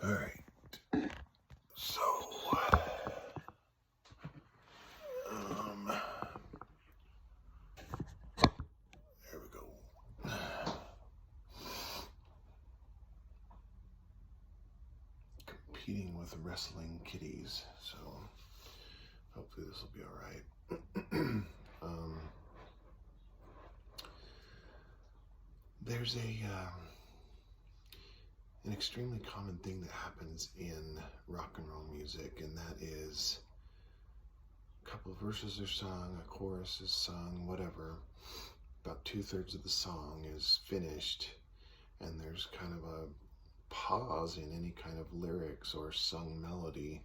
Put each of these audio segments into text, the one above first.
All right. So, um, there we go. Competing with wrestling kitties. So, hopefully this will be all right. There's an extremely common thing that happens in rock and roll music, and that is a couple of verses are sung, a chorus is sung, whatever. About 2/3 of the song is finished, and there's kind of a pause in any kind of lyrics or sung melody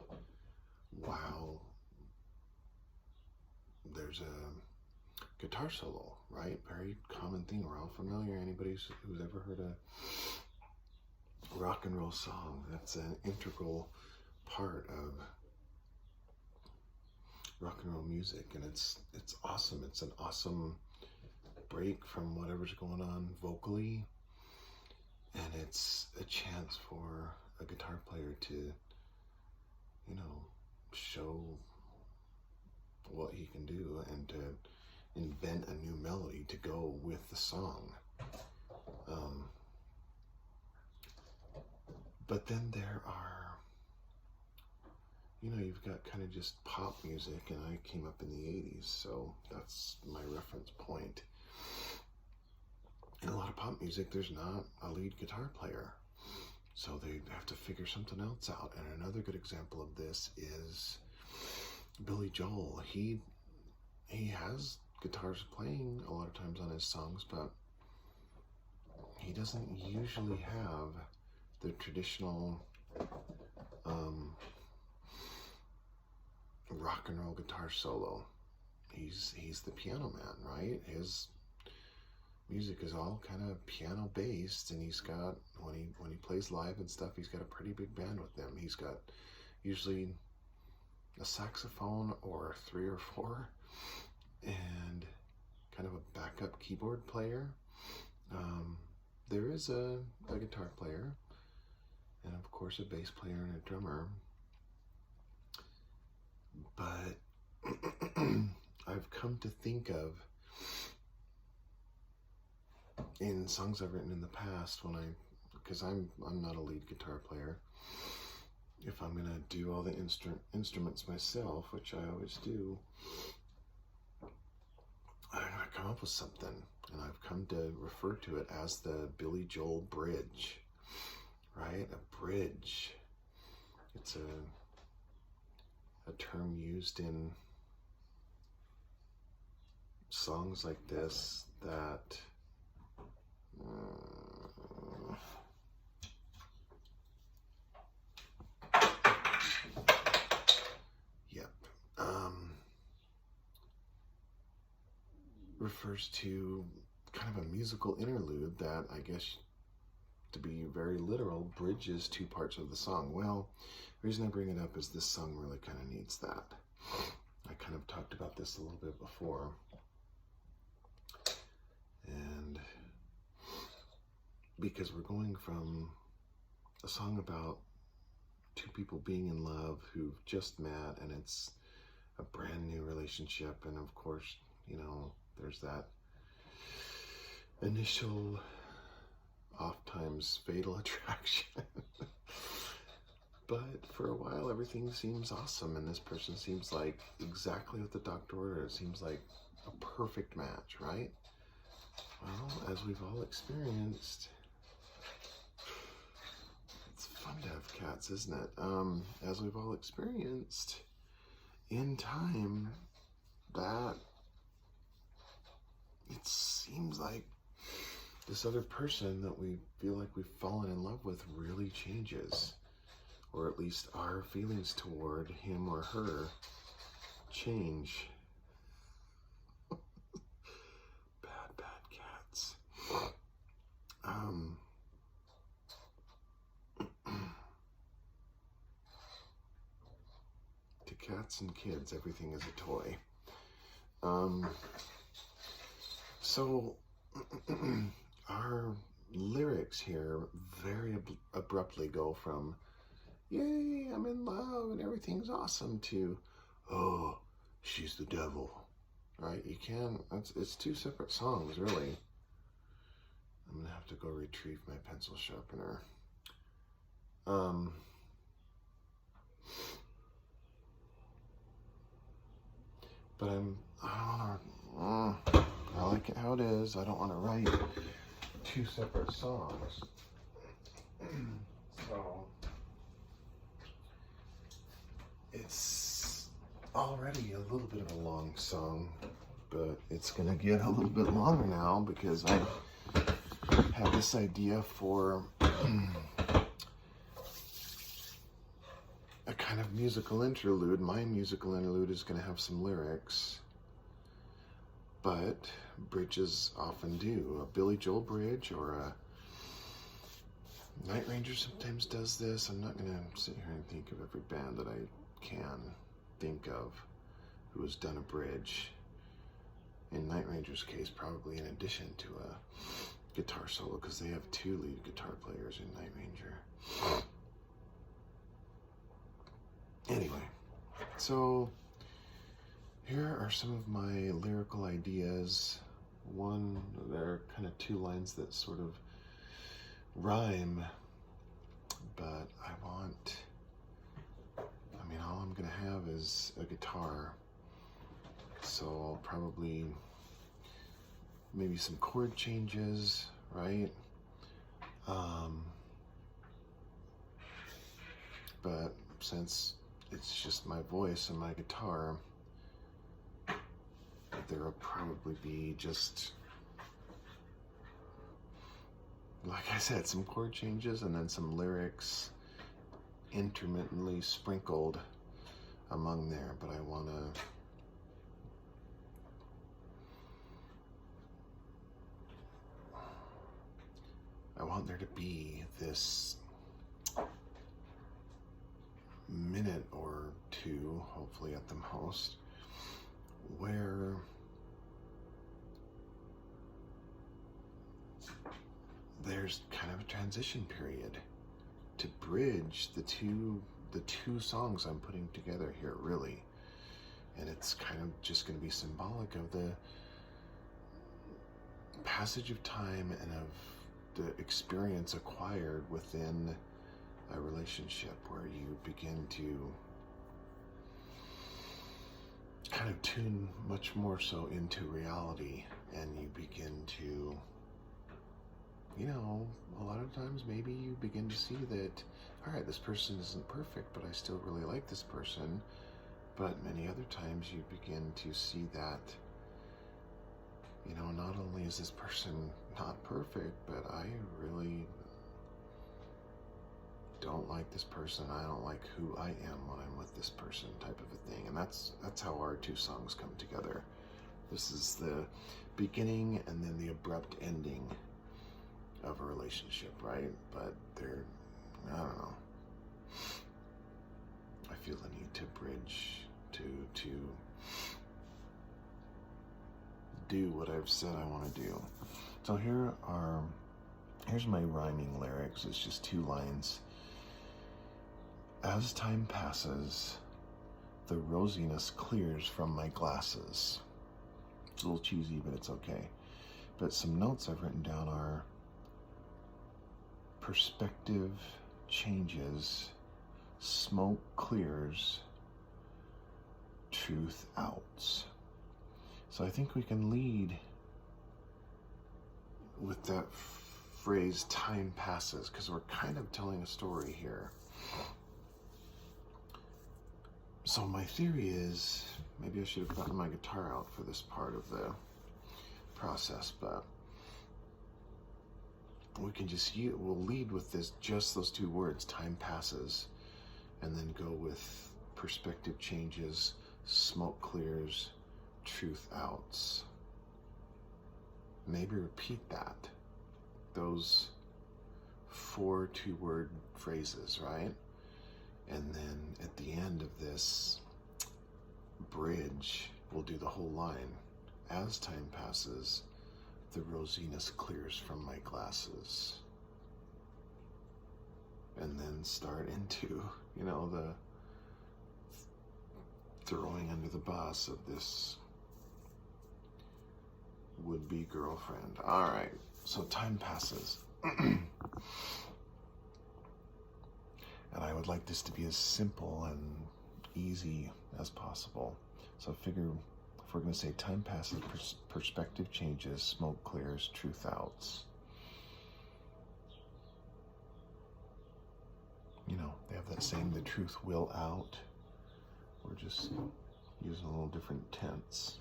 while there's a guitar solo, right? Very common thing. We're all familiar. Anybody who's ever heard a rock and roll song, that's an integral part of rock and roll music, and it's awesome. It's an awesome break from whatever's going on vocally, and it's a chance for a guitar player to, show what he can do and to invent a new melody to go with the song. But then there are, you've got kind of just pop music, and I came up in the 80s, so that's my reference point. In a lot of pop music, there's not a lead guitar player, so they have to figure something else out. And another good example of this is Billy Joel. He has guitars playing a lot of times on his songs, but he doesn't usually have the traditional rock and roll guitar solo. He's the piano man, right? His music is all kind of piano based, and he's got, when he plays live and stuff, he's got a pretty big band with him. He's got usually a saxophone or 3 or 4 and kind of a backup keyboard player. There is a guitar player, and of course a bass player and a drummer. But I've come to think of, in songs I've written in the past, because I'm not a lead guitar player, if I'm gonna do all the instruments myself, which I always do, I'm gonna come up with something, and I've come to refer to it as the Billy Joel bridge, right? A bridge. It's a term used in songs like this that refers to kind of a musical interlude that, I guess, to be very literal, bridges 2 parts of the song. Well, the reason I bring it up is this song really kind of needs that. I kind of talked about this a little bit before. And because we're going from a song about 2 people being in love who've just met, and it's a brand new relationship, and of course, there's that initial, oftentimes fatal attraction. But for a while, everything seems awesome, and this person seems like exactly what the doctor ordered. It seems like a perfect match, right? Well, as we've all experienced, it's fun to have cats, isn't it? As we've all experienced, in time, that it seems like this other person that we feel like we've fallen in love with really changes, or at least our feelings toward him or her change. Bad cats. To cats and kids, everything is a toy. So our lyrics here very abruptly go from yay, I'm in love and everything's awesome, to, oh, she's the devil, right? You can't, it's two separate songs, really. I'm gonna have to go retrieve my pencil sharpener. But I like it how it is. I don't want to write two separate songs. So it's already a little bit of a long song, but it's gonna get a little bit longer now because I have this idea for a kind of musical interlude. My musical interlude is going to have some lyrics, but bridges often do. A Billy Joel bridge or a Night Ranger sometimes does this. I'm not going to sit here and think of every band that I can think of who has done a bridge. In Night Ranger's case, probably in addition to a guitar solo, because they have two lead guitar players in Night Ranger. Anyway, so here are some of my lyrical ideas. One, there are kind of two lines that sort of rhyme, but all I'm gonna have is a guitar, so I'll probably maybe some chord changes, right? But since it's just my voice and my guitar, there'll probably be just, like I said, some chord changes and then some lyrics intermittently sprinkled among there. But I want there to be this minute or two, hopefully at the most, where there's kind of a transition period to bridge the two songs I'm putting together here, really. And it's kind of just going to be symbolic of the passage of time and of the experience acquired within a relationship, where you begin to kind of tune much more so into reality, and you begin to, a lot of times maybe you begin to see that, all right, this person isn't perfect, but I still really like this person. But many other times you begin to see that, not only is this person not perfect, but I really don't like this person. I don't like who I am when I'm with this person, type of a thing. And that's how our two songs come together. This is the beginning and then the abrupt ending of a relationship, right? But I don't know. I feel the need to bridge, to do what I've said I want to do. So here's my rhyming lyrics. It's just two lines. As time passes, the rosiness clears from my glasses. It's a little cheesy, but it's okay. But some notes I've written down are: perspective changes, smoke clears, truth outs. So I think we can lead with that phrase, time passes, because we're kind of telling a story here. So my theory is, maybe I should have gotten my guitar out for this part of the process, but we can we'll lead with just those two words, time passes, and then go with perspective changes, smoke clears, truth outs. Maybe repeat those 4 two-word phrases, right? And then at the end of this bridge, we'll do the whole line. As time passes, the rosiness clears from my glasses. and then start into, you know, the throwing under the bus of this would-be girlfriend. All right, so time passes. And I would like this to be as simple and easy as possible. So I figure if we're going to say time passes, perspective changes, smoke clears, truth outs. You know, they have that saying, the truth will out. We're just using a little different tense.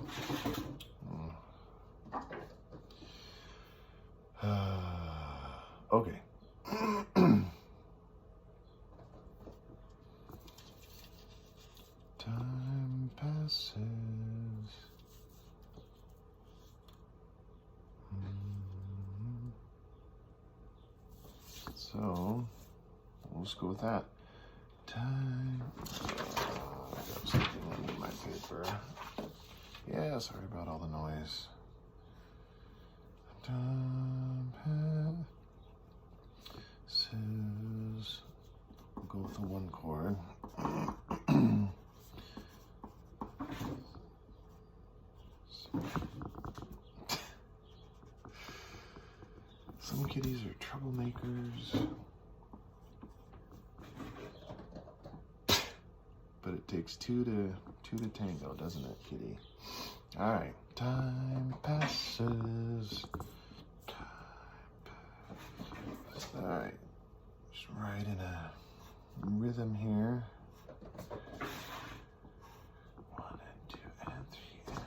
Okay. Time passes. So, we'll just go with that. Time. I got something under my paper. Yeah, sorry about all the noise. Time passes. We'll go with the one chord. Some kitties are troublemakers. But it takes two to tango, doesn't it, kitty? All right, time passes. All right, just right in a rhythm here. 1 and 2 and 3 and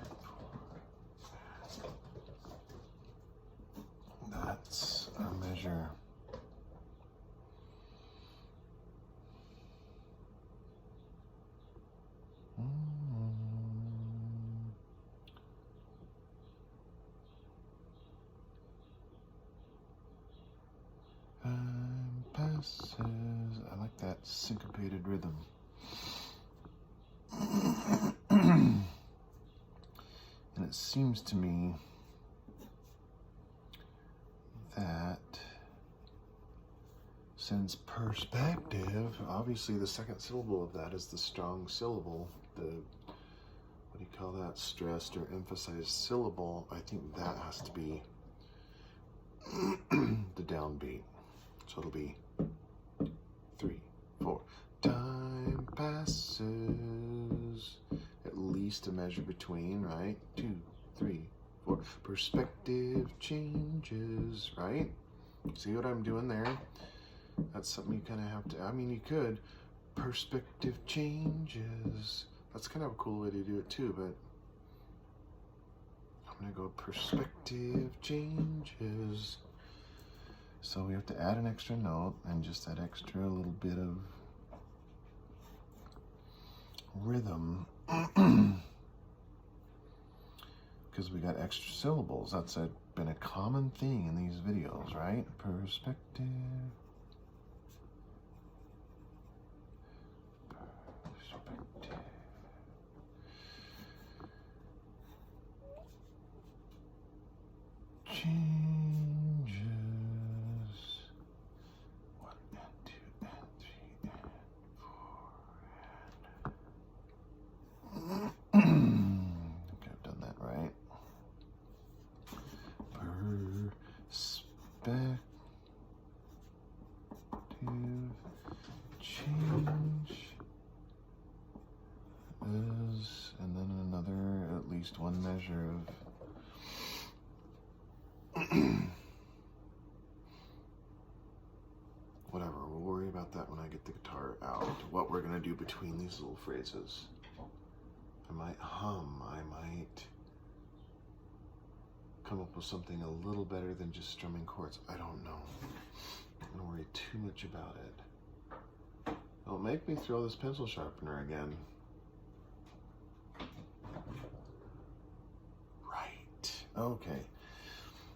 4. That's our measure. Time passes. I like that syncopated rhythm. And it seems to me that since perspective, obviously the second syllable of that is the strong syllable, the, what do you call that, stressed or emphasized syllable, I think that has to be the downbeat. So it'll be 3, 4. Time passes. At least a measure between, right? 2, 3, 4. Perspective changes, right? See what I'm doing there? That's something you kind of have to, I mean, you could. Perspective changes. That's kind of a cool way to do it too, but I'm going to go perspective changes. So we have to add an extra note and just that extra little bit of rhythm because we got extra syllables. That's been a common thing in these videos, right? Perspective. Perspective. Changes. 1 and 2 and 3 and 4 and okay, I've done that right. Perspective change is, and then another, at least one measure of whatever, we'll worry about that when I get the guitar out. What we're gonna do between these little phrases. I might hum, I might come up with something a little better than just strumming chords. I don't know. I don't worry too much about it. Don't make me throw this pencil sharpener again. Right, okay.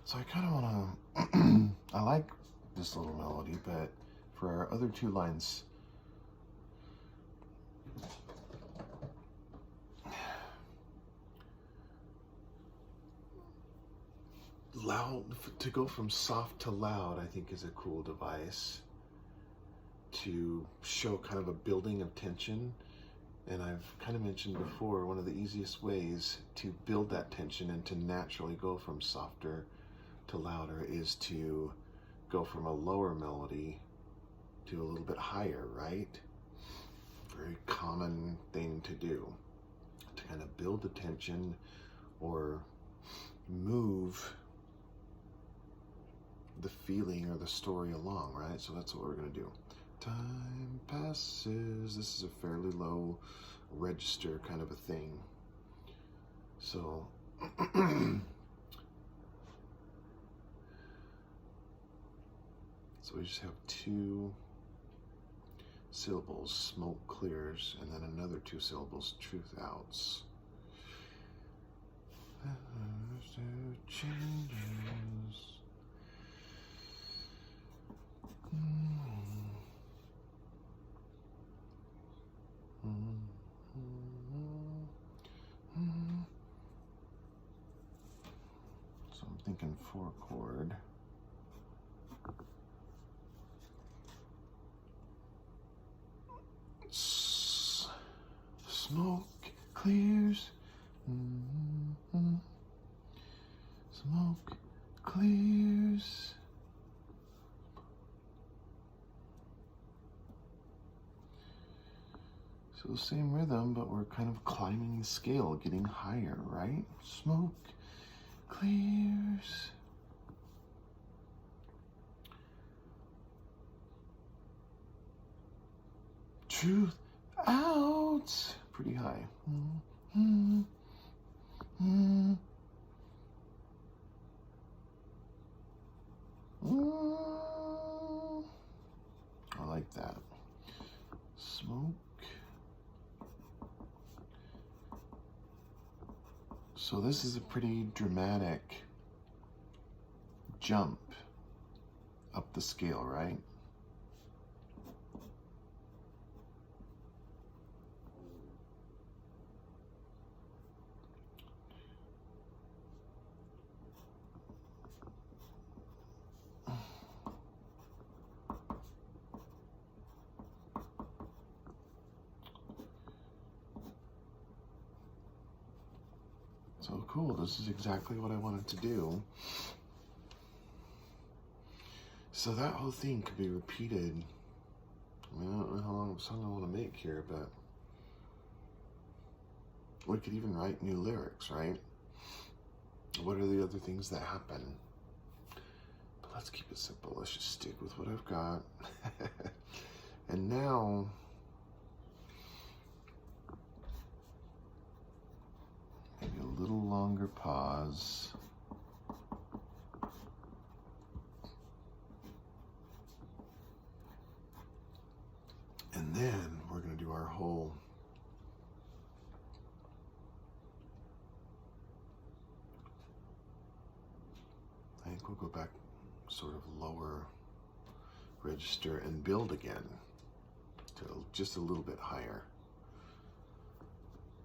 So I kind of want to, I like this little melody, but for our other two lines, loud, to go from soft to loud, I think is a cool device. to show kind of a building of tension. And I've kind of mentioned before, one of the easiest ways to build that tension and to naturally go from softer to louder is to go from a lower melody to a little bit higher, right? Very common thing to do, to kind of build the tension or move the feeling or the story along, right? So that's what we're going to do. Time passes. This is a fairly low register kind of a thing. So so we just have 2 syllables, smoke clears, and then another 2 syllables, truth outs. Changes. So I'm thinking 4 chord. Smoke clears. Smoke clears. So the same rhythm, but we're kind of climbing the scale, getting higher, right? Smoke clears. Truth out. Pretty high. I like that. Smoke. So this is a pretty dramatic jump up the scale, right? So cool, this is exactly what I wanted to do. So that whole thing could be repeated. I mean, I don't know how long of a song I want to make here, but we could even write new lyrics, right? What are the other things that happen? But let's keep it simple. Let's just stick with what I've got. And now, maybe a little longer pause. And then we're going to do our whole I think we'll go back sort of lower register and build again to just a little bit higher.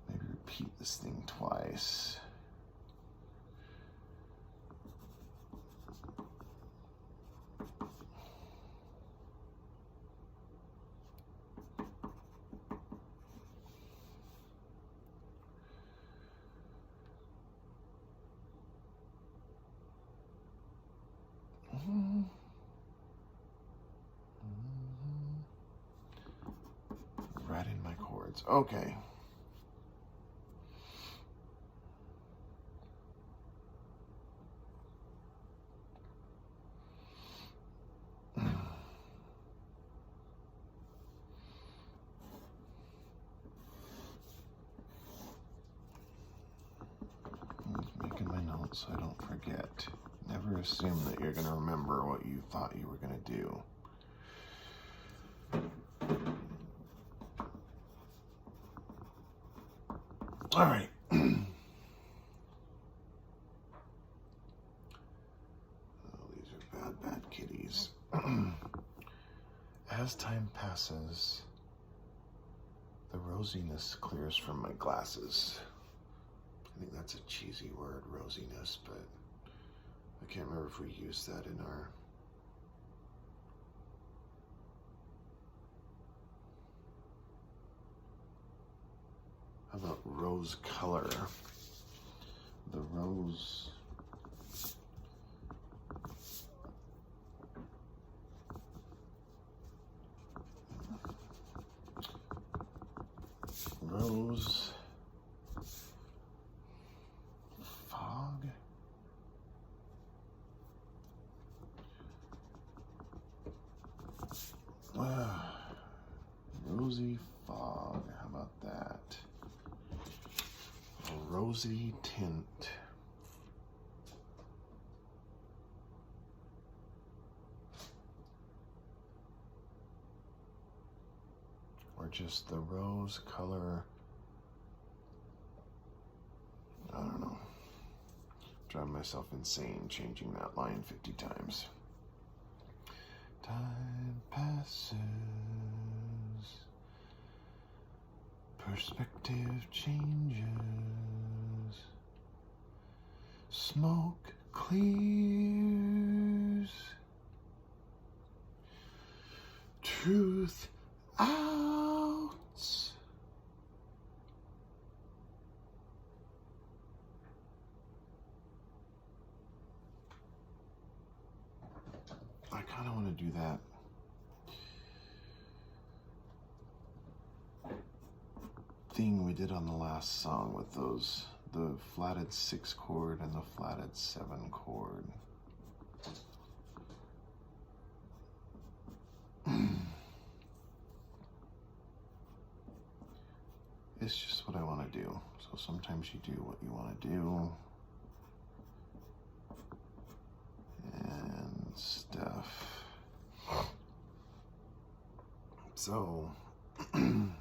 Maybe repeat this thing twice. Right in my chords. Okay. Making my notes so I don't forget. Never assume that you're going to remember what you thought you were going to do. All right. Oh, these are bad kitties. As time passes, the rosiness clears from my glasses. I think that's a cheesy word, rosiness, but I can't remember if we used that in our rose color. The rose. Rose fog. Rosy fog. How about that? A rosy tint. Or just the rose color. I don't know. Drive myself insane changing that line 50 times. Time passes. Perspective changes. Smoke clears. Truth out. I kind of want to do that. Thing we did on the last song with those, the flatted 6 chord and the flatted 7 chord. It's just what I want to do. So sometimes you do what you want to do. And stuff. So, what am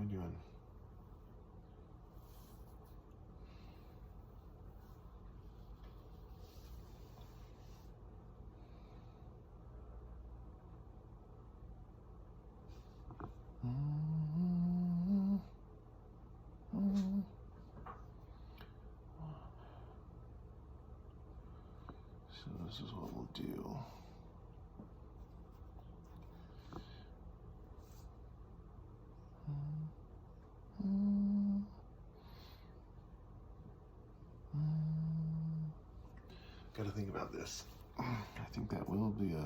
I doing? So this is what we'll do. Gotta think about this. I think that will be a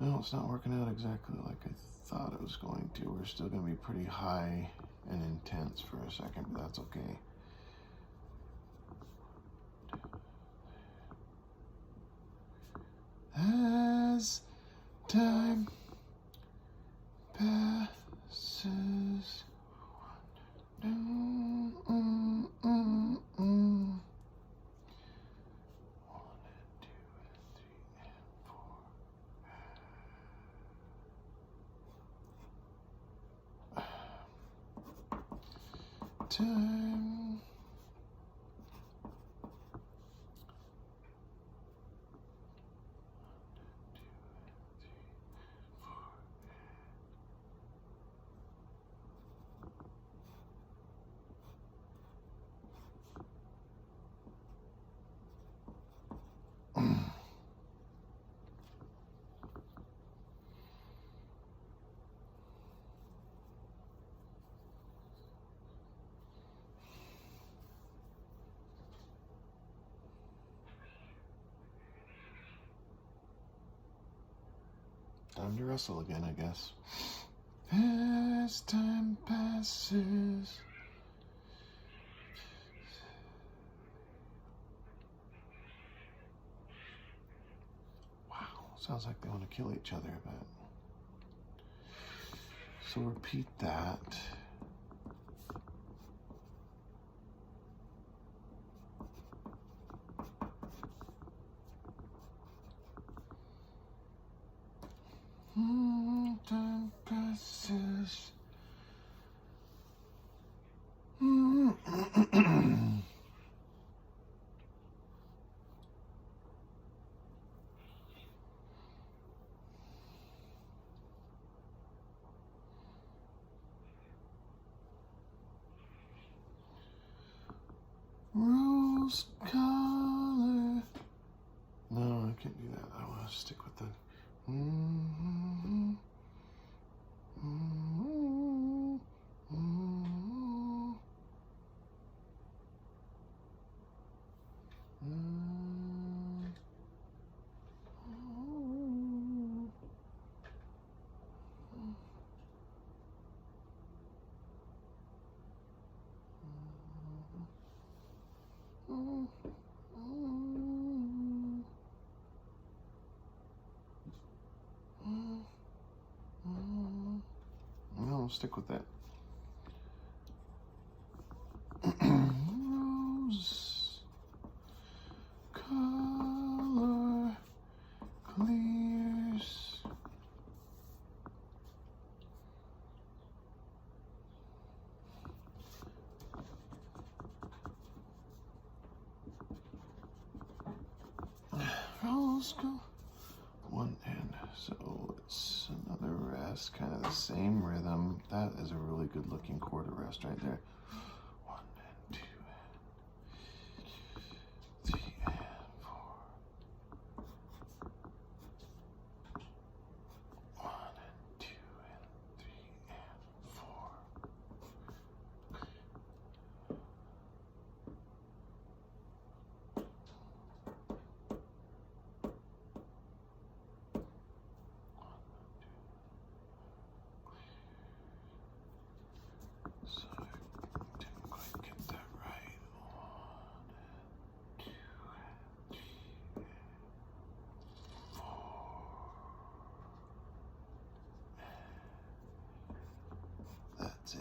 well, it's not working out exactly like I thought it was going to. We're still going to be pretty high and intense for a second, but that's okay. As time passes, time. Time to wrestle again, I guess. As time passes. Wow, sounds like they want to kill each other, but... So repeat that. Time passes. Rose color. No, I can't do that. I want to stick with the. No, I'll stick with that. Rose color clears. Rose color. One and so it's another rest, kind of the same rhythm. That is a really good looking chord rest right there. 1 and 2 and 3 and 4. 1 and 2 and 3 and 4. So I didn't quite get that right. 1 and 2 and 3 and 4. That's it.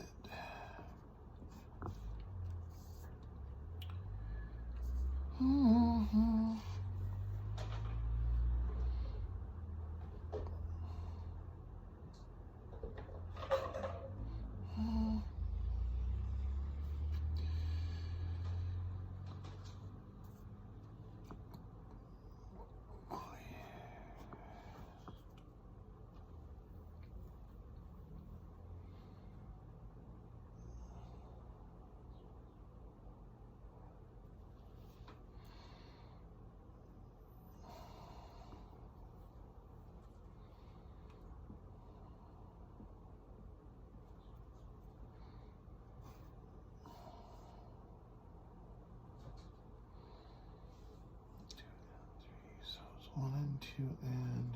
So it's 1 and 2 and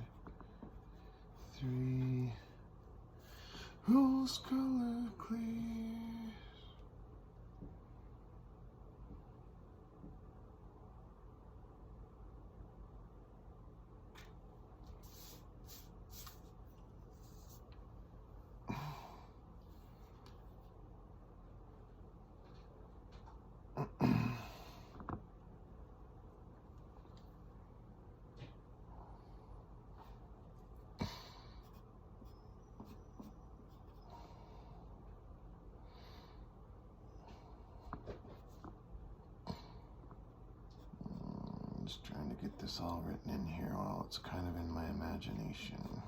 3. Rose color clears. Just trying to get this all written in here while it's kind of in my imagination.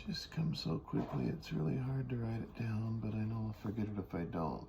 just comes so quickly, it's really hard to write it down, but I know I'll forget it if I don't.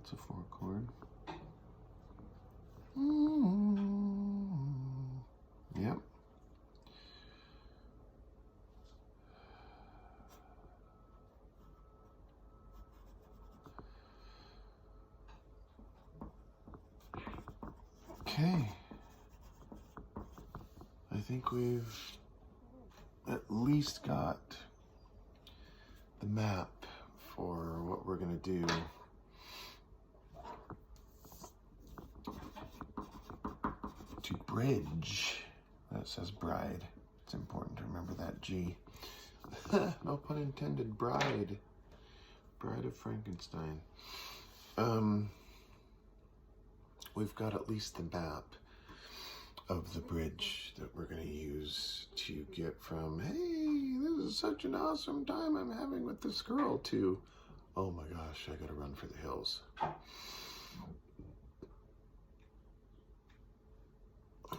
It's a 4 chord. Yep. Okay. I think we've at least got the map for what we're going to do. To bridge. That says bride. It's important to remember that G. No pun intended. Bride. Bride of Frankenstein. We've got at least the map of the bridge that we're going to use to get from, hey, this is such an awesome time I'm having with this girl, to, oh my gosh, I gotta run for the hills.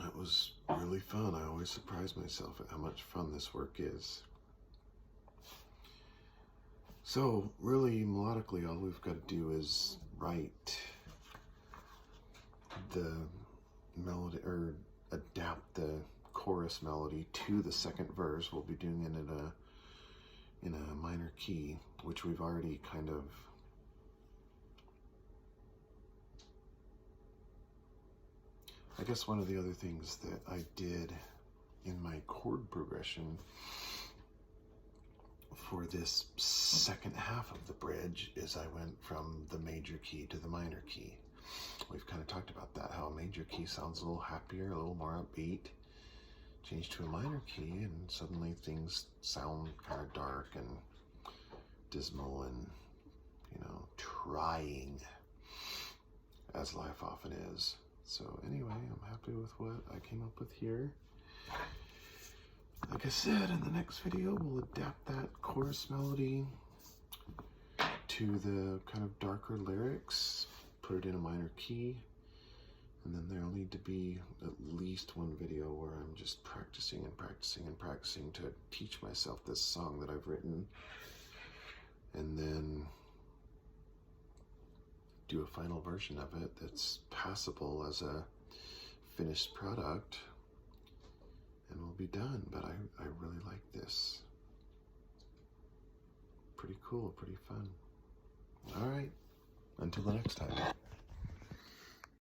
It was really fun. I always surprise myself at how much fun this work is. So really, melodically, all we've got to do is write the melody, or adapt the chorus melody to the second verse. We'll be doing it in a minor key, which we've already kind of I guess one of the other things that I did in my chord progression for this second half of the bridge is I went from the major key to the minor key. We've kind of talked about that, how a major key sounds a little happier, a little more upbeat. Change to a minor key and suddenly things sound kind of dark and dismal and, you know, trying, as life often is. So anyway, I'm happy with what I came up with here. Like I said, in the next video, we'll adapt that chorus melody to the kind of darker lyrics, put it in a minor key, and then there'll need to be at least one video where I'm just practicing and practicing and practicing to teach myself this song that I've written, and then do a final version of it that's passable as a finished product, and we'll be done. But I really like this. Pretty cool, pretty fun. All right, until the next time.